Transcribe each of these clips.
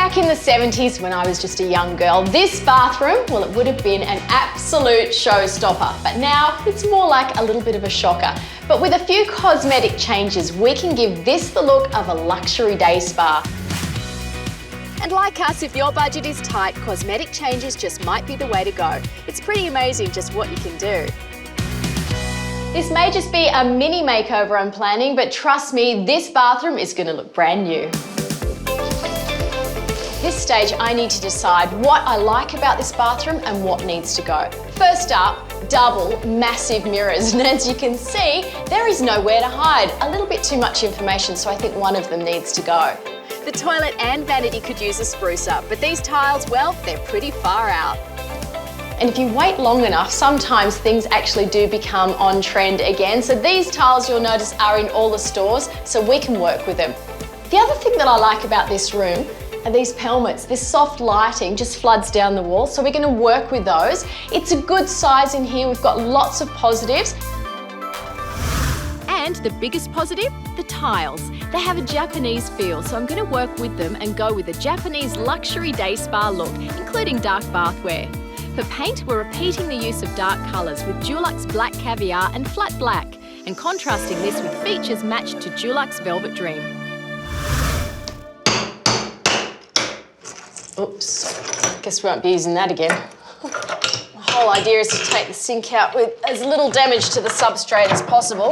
Back in the 70s when I was just a young girl, this bathroom, well, it would have been an absolute showstopper, but now it's more like a little bit of a shocker. But with a few cosmetic changes, we can give this the look of a luxury day spa. And like us, if your budget is tight, cosmetic changes just might be the way to go. It's pretty amazing just what you can do. This may just be a mini makeover I'm planning, but trust me, this bathroom is going to look brand new. At this stage, I need to decide what I like about this bathroom and what needs to go. First up, double massive mirrors, and as you can see, there is nowhere to hide. A little bit too much information, so I think one of them needs to go. The toilet and vanity could use a spruce up, but these tiles, well, they're pretty far out. And if you wait long enough, sometimes things actually do become on trend again. So these tiles, you'll notice, are in all the stores, so we can work with them. The other thing that I like about this room are these pelmets. This soft lighting just floods down the wall, so we're going to work with those. It's a good size in here. We've got lots of positives. And the biggest positive, the tiles. They have a Japanese feel, so I'm going to work with them and go with a Japanese luxury day spa look, including dark bathware. For paint, we're repeating the use of dark colours with Dulux Black Caviar and Flat Black, and contrasting this with features matched to Dulux Velvet Dream. Oops, guess we won't be using that again. The whole idea is to take the sink out with as little damage to the substrate as possible.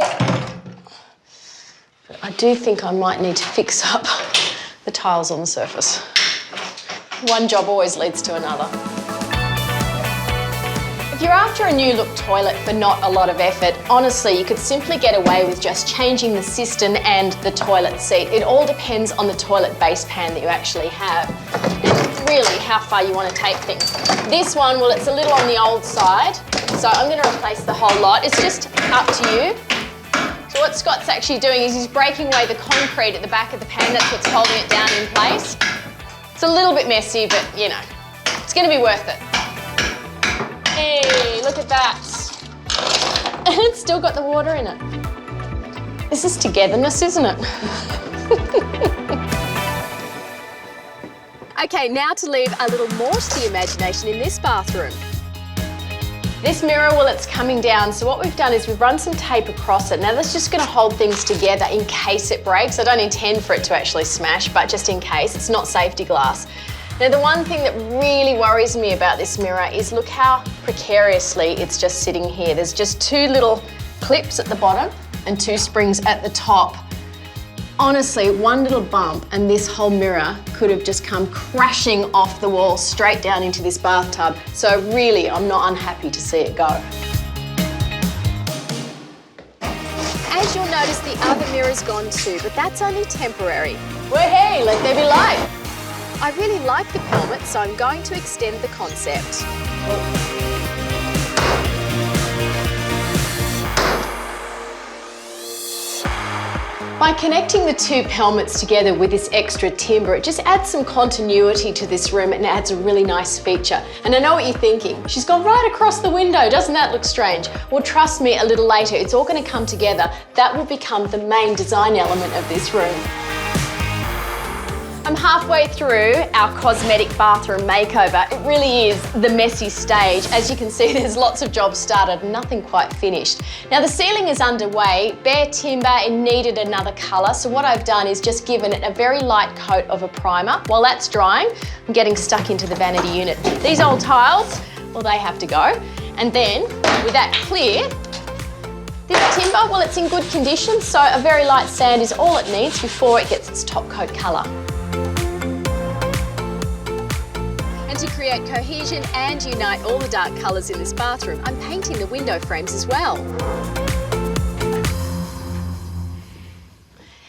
But I do think I might need to fix up the tiles on the surface. One job always leads to another. If you're after a new look toilet for not a lot of effort, honestly, you could simply get away with just changing the cistern and the toilet seat. It all depends on the toilet base pan that you actually have. And really how far you want to take things. This one, well, it's a little on the old side, so I'm going to replace the whole lot. It's just up to you. So what Scott's actually doing is he's breaking away the concrete at the back of the pan. That's what's holding it down in place. It's a little bit messy, but you know, it's going to be worth it. Hey, look at that. And it's still got the water in it. This is togetherness, isn't it? Okay, now to leave a little more to the imagination in this bathroom. This mirror, well, it's coming down, so what we've done is we've run some tape across it. Now that's just going to hold things together in case it breaks. I don't intend for it to actually smash, but just in case, it's not safety glass. Now the one thing that really worries me about this mirror is look how precariously it's just sitting here. There's just two little clips at the bottom and two springs at the top. Honestly, one little bump and this whole mirror could have just come crashing off the wall straight down into this bathtub. So really, I'm not unhappy to see it go. As you'll notice, the other mirror's gone too, but that's only temporary. Well, hey, let there be light. I really like the pelmet, so I'm going to extend the concept. By connecting the two pelmets together with this extra timber, it just adds some continuity to this room and adds a really nice feature. And I know what you're thinking, she's gone right across the window, doesn't that look strange? Well, trust me, a little later, it's all going to come together. That will become the main design element of this room. I'm halfway through our cosmetic bathroom makeover. It really is the messy stage. As you can see, there's lots of jobs started, nothing quite finished. Now the ceiling is underway, bare timber, it needed another colour. So what I've done is just given it a very light coat of a primer. While that's drying, I'm getting stuck into the vanity unit. These old tiles, well, they have to go. And then with that clear, this timber, well, it's in good condition, so a very light sand is all it needs before it gets its top coat colour. And to create cohesion and unite all the dark colours in this bathroom, I'm painting the window frames as well.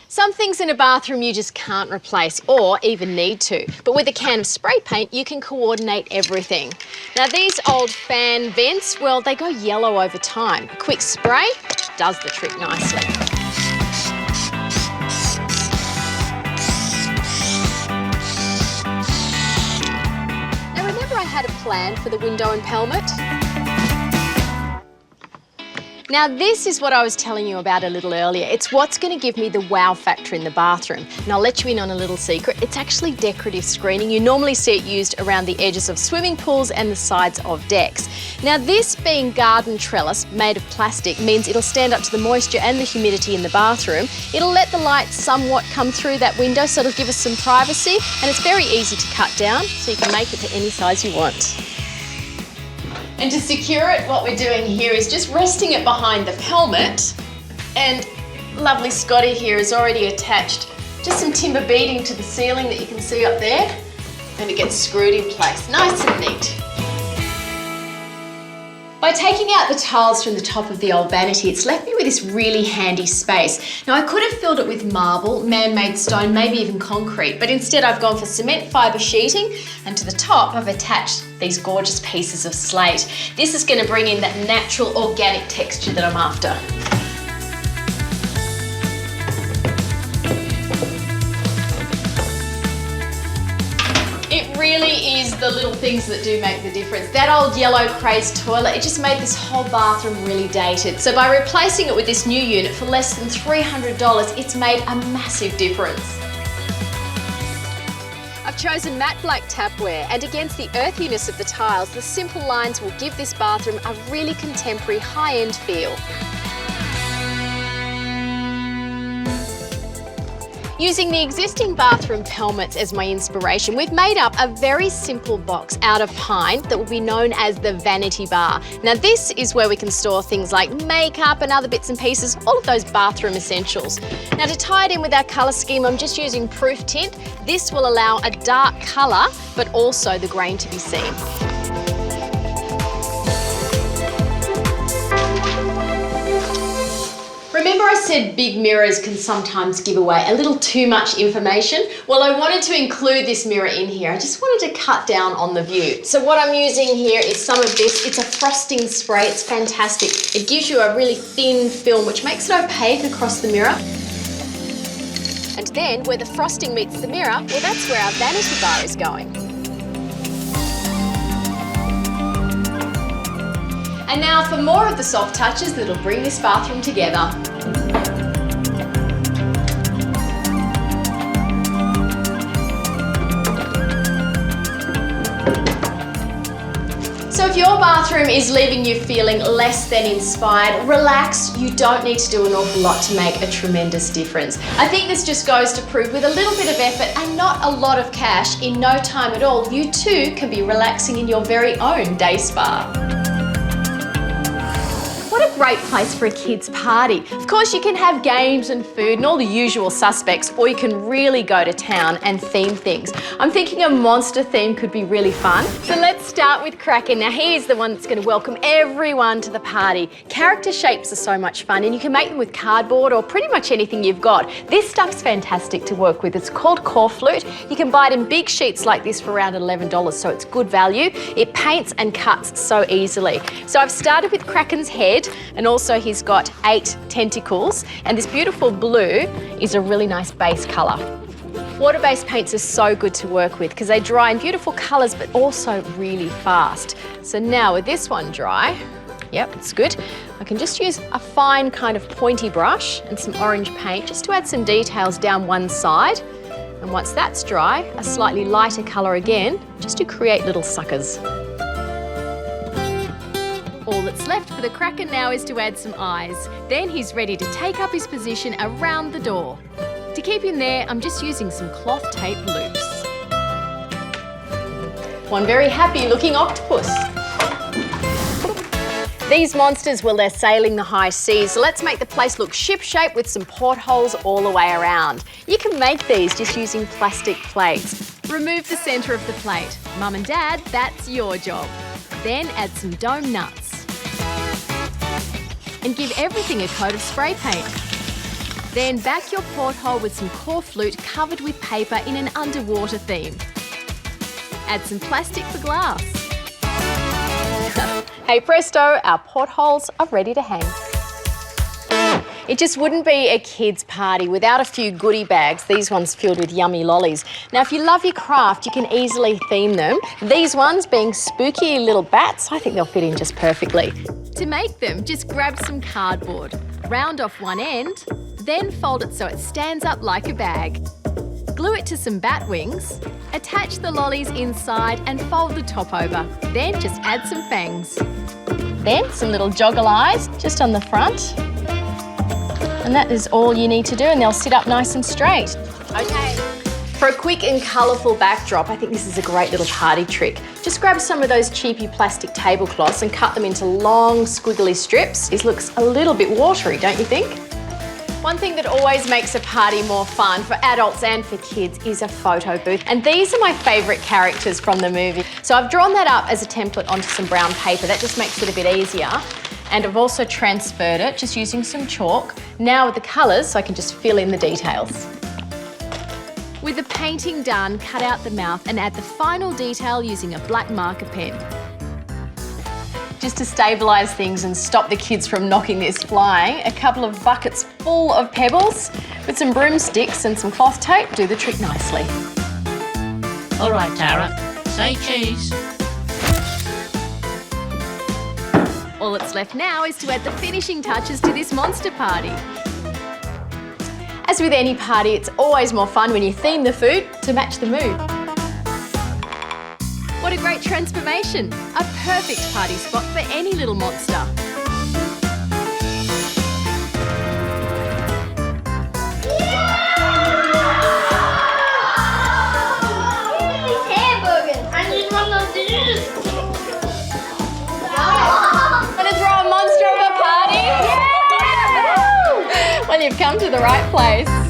Some things in a bathroom you just can't replace or even need to, but with a can of spray paint you can coordinate everything. Now these old fan vents, well, they go yellow over time. A quick spray does the trick nicely. I had a plan for the window and pelmet. Now this is what I was telling you about a little earlier. It's what's going to give me the wow factor in the bathroom. And I'll let you in on a little secret. It's actually decorative screening. You normally see it used around the edges of swimming pools and the sides of decks. Now this being garden trellis made of plastic means it'll stand up to the moisture and the humidity in the bathroom. It'll let the light somewhat come through that window, so it'll give us some privacy, and it's very easy to cut down, so you can make it to any size you want. And to secure it, what we're doing here is just resting it behind the pelmet, and lovely Scotty here has already attached just some timber beading to the ceiling that you can see up there, and it gets screwed in place, nice and neat. By taking out the tiles from the top of the old vanity, it's left me with this really handy space. Now I could have filled it with marble, man-made stone, maybe even concrete, but instead I've gone for cement fibre sheeting, and to the top I've attached these gorgeous pieces of slate. This is going to bring in that natural organic texture that I'm after. It really is the little things that do make the difference. That old yellow crazed toilet, it just made this whole bathroom really dated. So by replacing it with this new unit for less than $300, it's made a massive difference. I've chosen matte black tapware, and against the earthiness of the tiles, the simple lines will give this bathroom a really contemporary, high-end feel. Using the existing bathroom pelmets as my inspiration, we've made up a very simple box out of pine that will be known as the vanity bar. Now this is where we can store things like makeup and other bits and pieces, all of those bathroom essentials. Now to tie it in with our colour scheme, I'm just using proof tint. This will allow a dark colour, but also the grain to be seen. Remember I said big mirrors can sometimes give away a little too much information? Well, I wanted to include this mirror in here. I just wanted to cut down on the view. So what I'm using here is some of this. It's a frosting spray. It's fantastic. It gives you a really thin film, which makes it opaque across the mirror. And then where the frosting meets the mirror, well, that's where our vanity bar is going. And now for more of the soft touches that'll bring this bathroom together. So if your bathroom is leaving you feeling less than inspired, relax. You don't need to do an awful lot to make a tremendous difference. I think this just goes to prove with a little bit of effort and not a lot of cash, in no time at all, you too can be relaxing in your very own day spa. What a great place for a kids' party. Of course, you can have games and food and all the usual suspects, or you can really go to town and theme things. I'm thinking a monster theme could be really fun. So let's start with Kraken. Now he's the one that's going to welcome everyone to the party. Character shapes are so much fun, and you can make them with cardboard or pretty much anything you've got. This stuff's fantastic to work with. It's called core flute. You can buy it in big sheets like this for around $11, so it's good value. It paints and cuts so easily. So I've started with Kraken's head, and also he's got 8 tentacles, and this beautiful blue is a really nice base colour. Water-based paints are so good to work with because they dry in beautiful colours but also really fast. So now with this one dry, yep, it's good. I can just use a fine kind of pointy brush and some orange paint just to add some details down one side. And once that's dry, a slightly lighter colour again, just to create little suckers. All that's left for the Kraken now is to add some eyes. Then he's ready to take up his position around the door. To keep him there, I'm just using some cloth tape loops. One very happy looking octopus. These monsters, well, they're sailing the high seas, so let's make the place look ship-shape with some portholes all the way around. You can make these just using plastic plates. Remove the centre of the plate. Mum and Dad, that's your job. Then add some dome nuts. And give everything a coat of spray paint. Then back your porthole with some core flute covered with paper in an underwater theme. Add some plastic for glass. Hey presto, our portholes are ready to hang. It just wouldn't be a kids' party without a few goodie bags, these ones filled with yummy lollies. Now if you love your craft, you can easily theme them. These ones being spooky little bats, I think they'll fit in just perfectly. To make them, just grab some cardboard, round off one end, then fold it so it stands up like a bag. Glue it to some bat wings, attach the lollies inside and fold the top over. Then just add some fangs. Then some little joggle eyes just on the front. And that is all you need to do, and they'll sit up nice and straight. Okay. For a quick and colourful backdrop, I think this is a great little party trick. Just grab some of those cheapy plastic tablecloths and cut them into long, squiggly strips. This looks a little bit watery, don't you think? One thing that always makes a party more fun for adults and for kids is a photo booth. And these are my favourite characters from the movie. So I've drawn that up as a template onto some brown paper. That just makes it a bit easier. And I've also transferred it just using some chalk. Now with the colours, so I can just fill in the details. With the painting done, cut out the mouth and add the final detail using a black marker pen. Just to stabilise things and stop the kids from knocking this flying, a couple of buckets full of pebbles with some broomsticks and some cloth tape do the trick nicely. All right, Tara, say cheese. All that's left now is to add the finishing touches to this monster party. As with any party, it's always more fun when you theme the food to match the mood. What a great transformation! A perfect party spot for any little monster. Hamburgers! I need one of these! Want to throw a monster of a party? Yeah! Well, you've come to the right place.